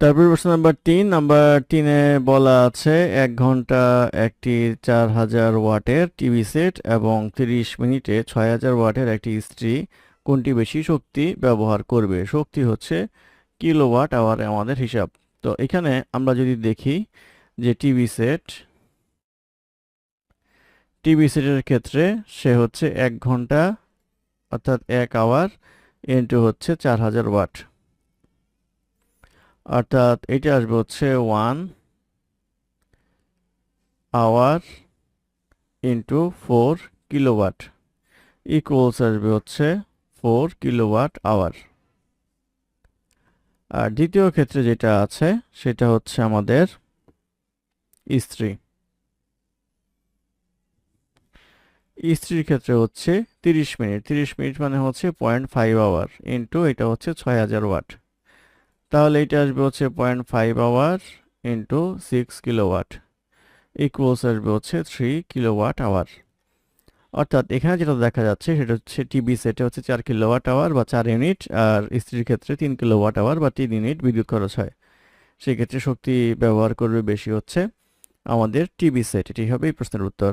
তারপর প্রশ্ন নাম্বার 3 বলা আছে 1 ঘন্টা একটি 4000 ওয়াটের টিভি সেট এবং 30 মিনিটে 6000 ওয়াটের একটি ইস্ত্রি কোনটি বেশি শক্তি ব্যবহার করবে। শক্তি হচ্ছে কিলোওয়াট আওয়ারে আমাদের হিসাব। তো এখানে আমরা যদি দেখি যে টিভি সেটের ক্ষেত্রে সে হচ্ছে 1 ঘন্টা অর্থাৎ 1 আওয়ার ইন্টু হচ্ছে 4000 ওয়াট, অর্থাৎ এটা আসবে হচ্ছে 1 আওয়ার ইন্টু 4 কিলোওয়াট ইকুয়ালস আসবে হচ্ছে 4 কিলোওয়াট আওয়ার। আর দ্বিতীয় ক্ষেত্রে যেটা আছে সেটা হচ্ছে আমাদের ইস্ত্রি। ইস্ত্রির ক্ষেত্রে হচ্ছে 30 মিনিট, 30 মিনিট মানে হচ্ছে 0.5 আওয়ার ইন্টু এটা হচ্ছে 6000 ওয়াট। তাহলে এটা আসবে হচ্ছে 0.5 আওয়ার ইন্টু 6 কিলোওয়াট ইকুয়ালস আসবে হচ্ছে 3 কিলোওয়াট আওয়ার। অর্থাৎ এখানে যেটা দেখা যাচ্ছে সেটা হচ্ছে টিভি সেটে হচ্ছে 4 কিলোওয়াট আওয়ার বা 4 ইউনিট, আর ইস্ত্রির ক্ষেত্রে 3 কিলোওয়াট আওয়ার বা 3 ইউনিট বিদ্যুৎ খরচ হয়। সেক্ষেত্রে শক্তি ব্যবহার করবে বেশি হচ্ছে আমাদের টিভি সেট। এটি হবে এই প্রশ্নের উত্তর।